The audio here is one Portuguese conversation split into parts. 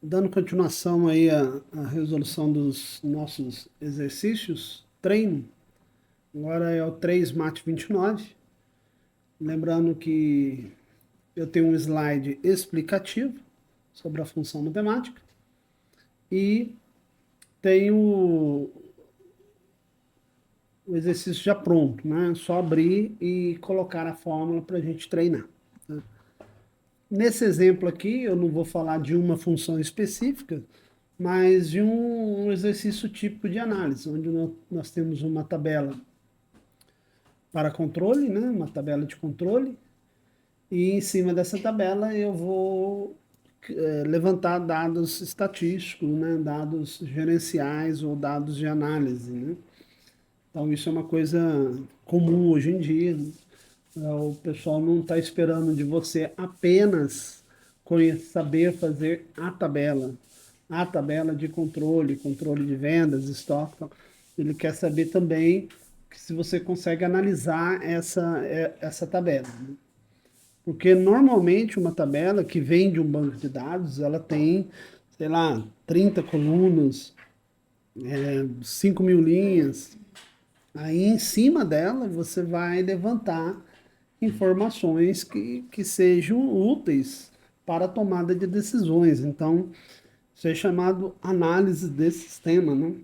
Dando continuação aí à resolução dos nossos exercícios, treino, agora é o 3 Mate 29. Lembrando que eu tenho um slide explicativo sobre a função matemática e tenho o exercício já pronto, né? Só abrir e colocar a fórmula para a gente treinar. Tá? Nesse exemplo aqui, eu não vou falar de uma função específica, mas de um exercício típico de análise, onde nós temos uma tabela para controle, né? Uma tabela de controle, e em cima dessa tabela eu vou levantar dados estatísticos, né? Dados gerenciais ou dados de análise, né? Então isso é uma coisa comum hoje em dia, né? O pessoal não está esperando de você apenas saber fazer a tabela de controle, controle de vendas, estoque. Então, ele quer saber também se você consegue analisar essa tabela. Né? Porque normalmente uma tabela que vem de um banco de dados, ela tem, sei lá, 30 colunas, 5.000 linhas. Aí em cima dela você vai levantar informações que sejam úteis para a tomada de decisões. Então, isso é chamado análise de sistema, né?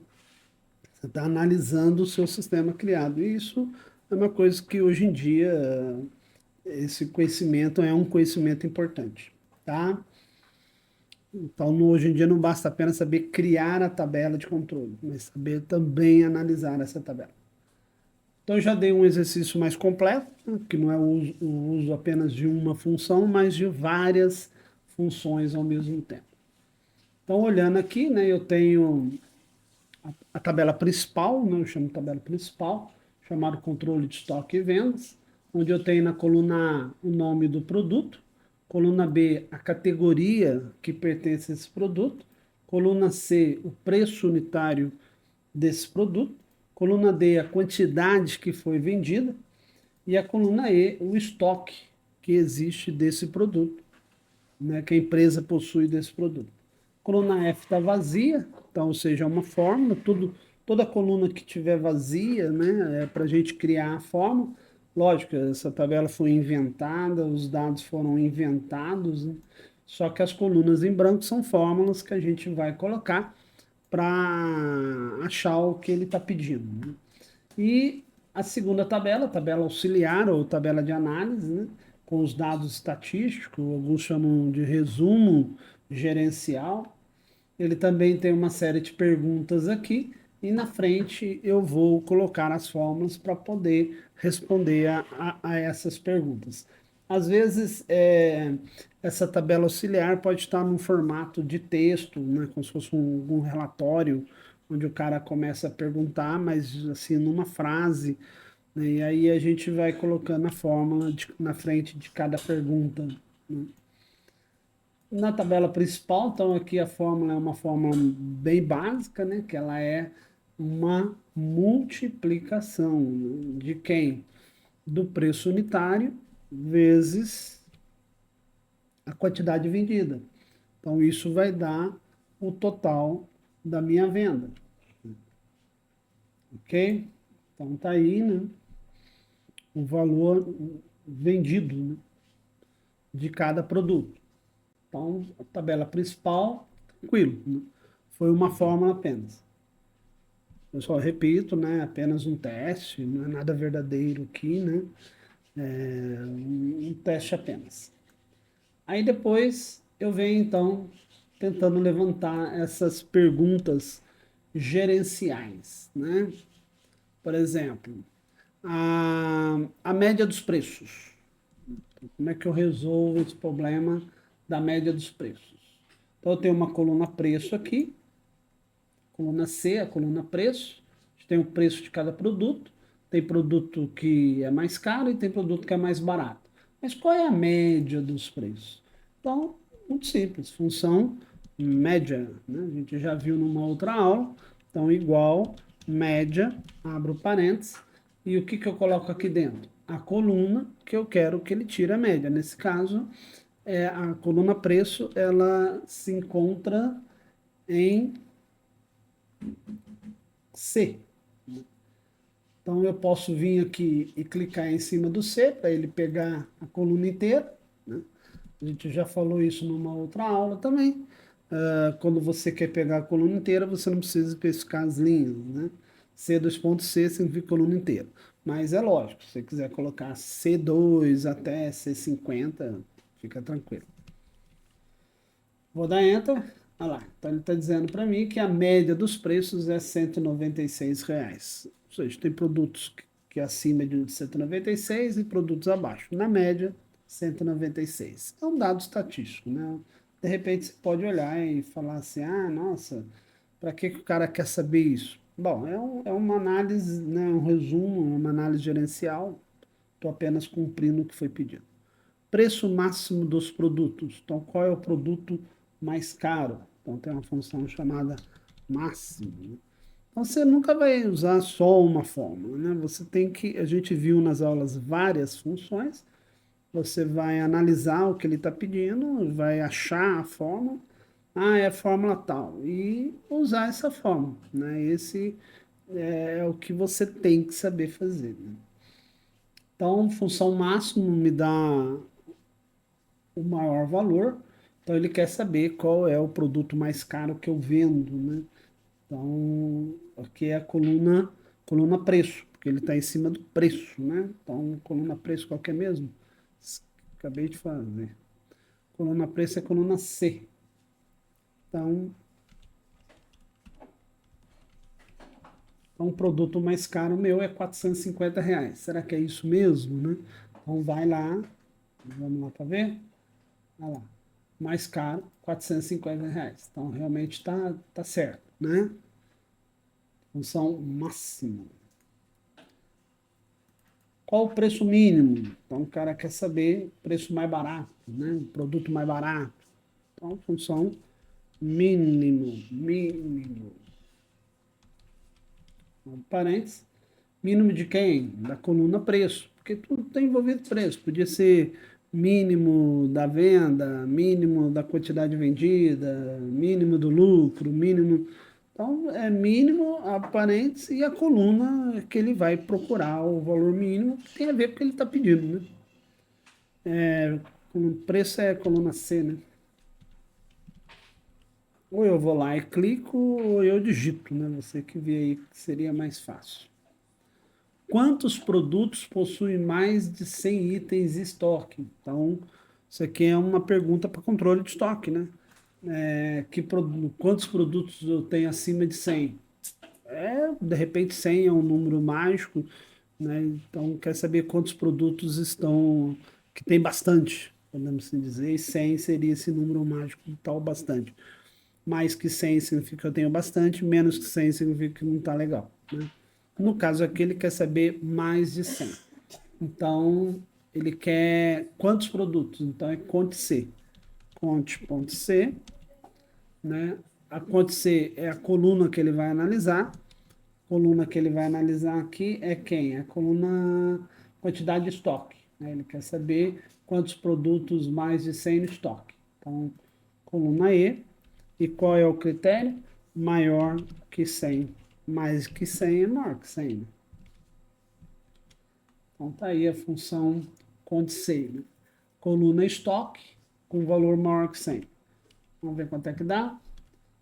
Você está analisando o seu sistema criado. E isso é uma coisa que hoje em dia, esse conhecimento é um conhecimento importante, tá? Então, hoje em dia não basta apenas saber criar a tabela de controle, mas saber também analisar essa tabela. Então, eu já dei um exercício mais completo, né, que não é o uso apenas de uma função, mas de várias funções ao mesmo tempo. Então, olhando aqui, né, eu tenho a tabela principal, né, eu chamo de tabela principal, chamado controle de estoque e vendas, onde eu tenho na coluna A o nome do produto, coluna B a categoria que pertence a esse produto, coluna C o preço unitário desse produto, coluna D a quantidade que foi vendida e a coluna E o estoque que existe desse produto, né, que a empresa possui desse produto. A coluna F está vazia, então, ou seja, é uma fórmula, toda coluna que tiver vazia, né, é para a gente criar a fórmula. Lógico, essa tabela foi inventada, os dados foram inventados, né, só que as colunas em branco são fórmulas que a gente vai colocar para achar o que ele está pedindo. Né? E a segunda tabela, tabela auxiliar ou tabela de análise, né, com os dados estatísticos, alguns chamam de resumo gerencial. Ele também tem uma série de perguntas aqui e na frente eu vou colocar as fórmulas para poder responder a essas perguntas. Às vezes, essa tabela auxiliar pode estar num formato de texto, né, como se fosse um relatório, onde o cara começa a perguntar, mas assim, numa frase, né, e aí a gente vai colocando a fórmula na frente de cada pergunta. Né. Na tabela principal, então aqui a fórmula é uma fórmula bem básica, né? Que ela é uma multiplicação de quem? Do preço unitário vezes a quantidade vendida. Então isso vai dar o total da minha venda. Ok? Então tá aí, né? O valor vendido, né, de cada produto. Então, a tabela principal, tranquilo, né? Foi uma fórmula apenas. Eu só repito, né? Apenas um teste, não é nada verdadeiro aqui, né? Um teste apenas. Aí depois eu venho então tentando levantar essas perguntas gerenciais, né? Por exemplo, a média dos preços. Como é que eu resolvo esse problema da média dos preços? Então eu tenho uma coluna preço aqui, coluna C, a coluna preço. A gente tem o preço de cada produto. Tem produto que é mais caro e tem produto que é mais barato. Mas qual é a média dos preços? Então, muito simples, função média. Né? A gente já viu numa outra aula. Então, igual média, abro parênteses, e o que eu coloco aqui dentro? A coluna que eu quero que ele tire a média. Nesse caso, A coluna preço, ela se encontra em C. Então eu posso vir aqui e clicar em cima do C para ele pegar a coluna inteira, né? A gente já falou isso numa outra aula também. Quando você quer pegar a coluna inteira, você não precisa especificar as linhas, né? C2.C significa coluna inteira. Mas é lógico, se você quiser colocar C2 até C50, fica tranquilo. Vou dar Enter. Olha lá. Então ele está dizendo para mim que a média dos preços é R$ 196. Ou seja, tem produtos que acima de 196 e produtos abaixo. Na média, 196. É um dado estatístico, né? De repente você pode olhar e falar assim, ah, nossa, para que o cara quer saber isso? Bom, é uma análise, né, um resumo, uma análise gerencial. Estou apenas cumprindo o que foi pedido. Preço máximo dos produtos. Então, qual é o produto mais caro? Então, tem uma função chamada máximo, né? Então, você nunca vai usar só uma fórmula, né? Você tem que, a gente viu nas aulas várias funções, você vai analisar o que ele está pedindo, vai achar a fórmula, ah, é a fórmula tal, e usar essa fórmula, né? Esse é o que você tem que saber fazer, né? Então, função máximo me dá o maior valor. Então ele quer saber qual é o produto mais caro que eu vendo, né? Então, aqui é a coluna preço, porque ele está em cima do preço, né? Então, coluna preço qual que é mesmo? Acabei de fazer. Coluna preço é coluna C. Então, o produto mais caro meu é R$ 450. Será que é isso mesmo, né? Então, vai lá, vamos lá para ver. Olha lá, mais caro, R$ 450. Então, realmente tá certo, né? Função máxima. Qual o preço mínimo? Então, o cara quer saber o preço mais barato, né? O produto mais barato. Então, função mínimo. Parênteses. Mínimo de quem? Da coluna preço. Porque tudo tem envolvido preço. Podia ser mínimo da venda, mínimo da quantidade vendida, mínimo do lucro, mínimo. Então, é mínimo, a parênteses, e a coluna que ele vai procurar o valor mínimo, que tem a ver com o que ele está pedindo, né? O preço é coluna C, né? Ou eu vou lá e clico, ou eu digito, né? Você que vê aí que seria mais fácil. Quantos produtos possuem mais de 100 itens em estoque? Então, isso aqui é uma pergunta para controle de estoque, né? Quantos produtos eu tenho acima de 100? De repente 100 é um número mágico, né? Então, quer saber quantos produtos estão, que tem bastante, podemos assim dizer, e 100 seria esse número mágico de tal bastante. Mais que 100 significa que eu tenho bastante, menos que 100 significa que não está legal, né? No caso aqui, ele quer saber mais de 100. Então, ele quer quantos produtos? Então, é conte C. Conte.C, né? A conte C é a coluna que ele vai analisar. A coluna que ele vai analisar aqui é quem? É a coluna quantidade de estoque, né? Ele quer saber quantos produtos mais de 100 no estoque. Então, coluna E. E qual é o critério? Maior que 100. Mais que 100 é maior que 100, né? Então tá aí a função conte-C, né? Coluna estoque com valor maior que 100. Vamos ver quanto é que dá?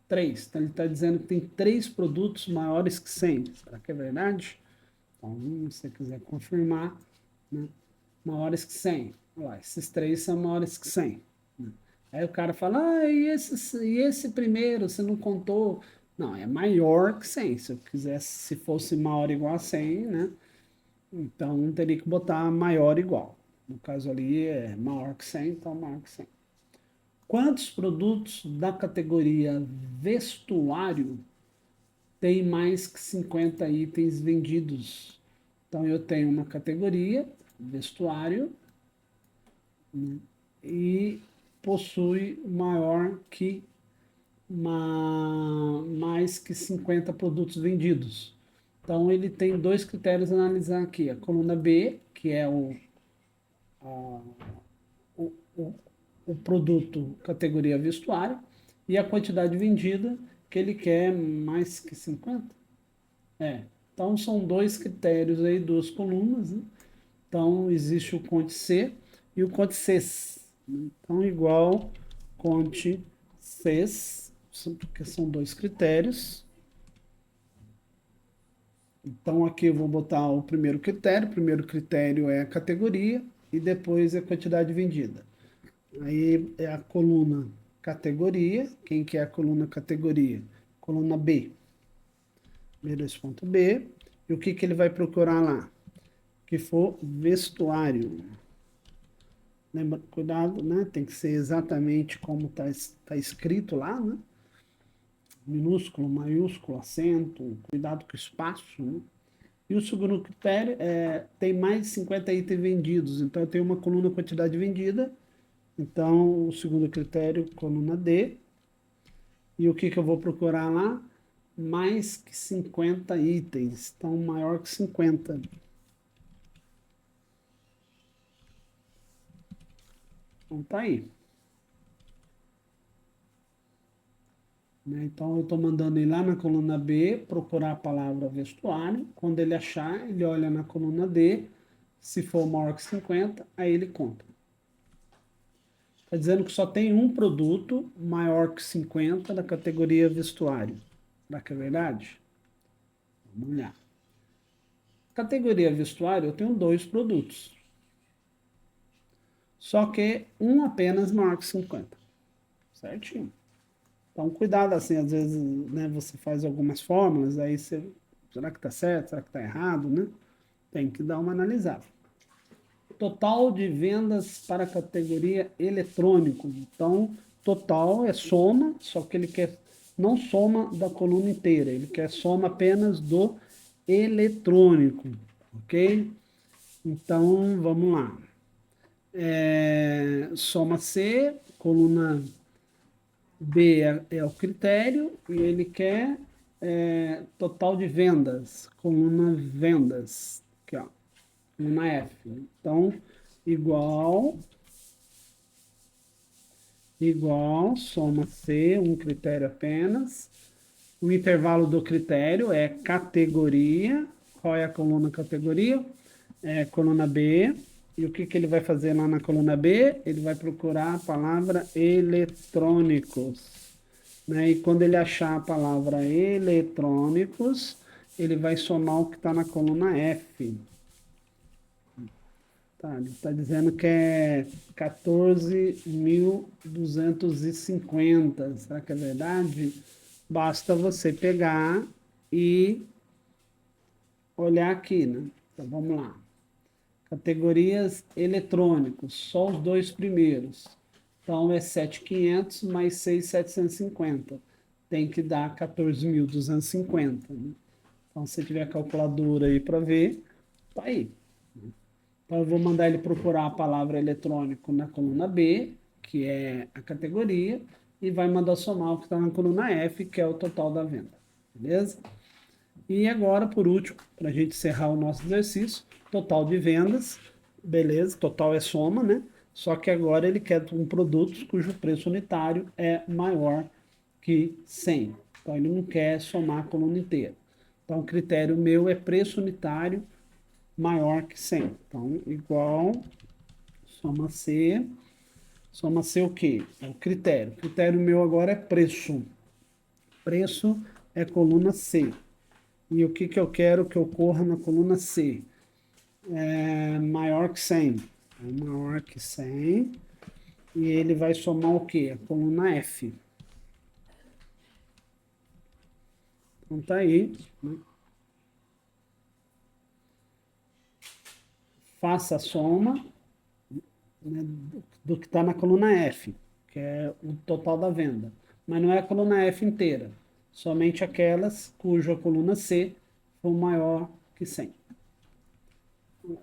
3. Então ele está dizendo que tem 3 produtos maiores que 100. Será que é verdade? Então, se você quiser confirmar, né? Maiores que 100. Olha lá, esses 3 são maiores que 100. Né? Aí o cara fala, e esse primeiro, você não contou? Não, é maior que 100. Se eu quisesse, se fosse maior ou igual a 100, né? Então teria que botar maior ou igual. No caso ali é maior que 100, então maior que 100. Quantos produtos da categoria vestuário tem mais que 50 itens vendidos? Então eu tenho uma categoria, vestuário, né, e possui mais que 50 produtos vendidos. Então ele tem dois critérios a analisar aqui. A coluna B, que é o, o produto categoria vestuário e a quantidade vendida, que ele quer mais que 50. Então são dois critérios aí, duas colunas, né? Então existe o conte C e o conte Cs. Então igual conte Cs, porque são dois critérios. Então aqui eu vou botar o primeiro critério. O primeiro critério é a categoria e depois é a quantidade vendida. Aí é a coluna categoria. Quem que é a coluna categoria? Coluna B. B2.B. E o que que ele vai procurar lá? Que for vestuário. Lembra, cuidado, né? Tem que ser exatamente como tá escrito lá, né? Minúsculo, maiúsculo, acento, cuidado com o espaço, né? E o segundo critério é tem mais de 50 itens vendidos. Então eu tenho uma coluna quantidade vendida. Então o segundo critério, coluna D. E o que que eu vou procurar lá? Mais que 50 itens. Então maior que 50. Então tá aí. Né? Então eu estou mandando ele lá na coluna B procurar a palavra vestuário. Quando ele achar, ele olha na coluna D. Se for maior que 50, aí ele conta. Está dizendo que só tem um produto maior que 50 da categoria vestuário. Será que é verdade? Vamos olhar. Categoria vestuário, eu tenho dois produtos. Só que um apenas maior que 50. Certinho. Então, cuidado assim, às vezes, né, você faz algumas fórmulas, aí você, será que está certo, será que está errado, né? Tem que dar uma analisada. Total de vendas para a categoria eletrônico. Então, total é soma, só que ele quer não soma da coluna inteira, ele quer soma apenas do eletrônico, ok? Então, vamos lá. Soma C, coluna B é o critério e ele quer total de vendas, coluna vendas, aqui ó, coluna F. Então, igual, soma C, um critério apenas. O intervalo do critério é categoria. Qual é a coluna categoria? É coluna B. E o que, que ele vai fazer lá na coluna B? Ele vai procurar a palavra eletrônicos. Né? E quando ele achar a palavra eletrônicos, ele vai somar o que está na coluna F. Tá, ele está dizendo que é 14.250. Será que é verdade? Basta você pegar e olhar aqui, né? Então vamos lá. Categorias eletrônicos, só os dois primeiros. Então é 7.500 mais 6.750. Tem que dar 14.250. Né? Então se tiver calculadora aí para ver, tá aí. Então eu vou mandar ele procurar a palavra eletrônico na coluna B, que é a categoria, e vai mandar somar o que está na coluna F, que é o total da venda. Beleza? E agora, por último, para a gente encerrar o nosso exercício, total de vendas, beleza, total é soma, né? Só que agora ele quer um produto cujo preço unitário é maior que 100. Então ele não quer somar a coluna inteira. Então o critério meu é preço unitário maior que 100. Então igual, soma C o quê? É o critério. O critério meu agora é preço. Preço é coluna C. E o que, que eu quero que ocorra na coluna C? É maior que 100. É maior que 100. E ele vai somar o quê? A coluna F. Então tá aí. Né? Faça a soma, né, do que está na coluna F, que é o total da venda. Mas não é a coluna F inteira. Somente aquelas cuja coluna C for maior que 100.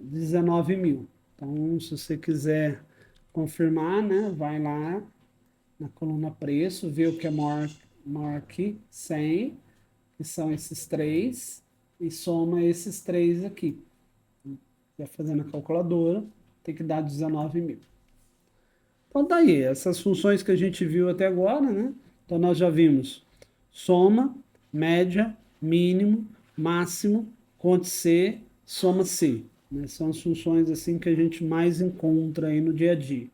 19 mil. Então, se você quiser confirmar, né, vai lá na coluna preço, vê o que é maior que 100, que são esses três, e soma esses três aqui. Vai fazendo a calculadora, tem que dar 19 mil. Então tá aí, essas funções que a gente viu até agora, né? Então nós já vimos soma, média, mínimo, máximo, conte C, soma C, né? São as funções assim que a gente mais encontra aí no dia a dia.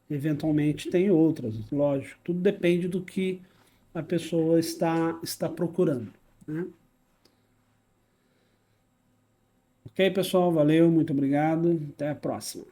Eventualmente tem outras, lógico. Tudo depende do que a pessoa está procurando, né? Ok, pessoal, valeu, muito obrigado, até a próxima.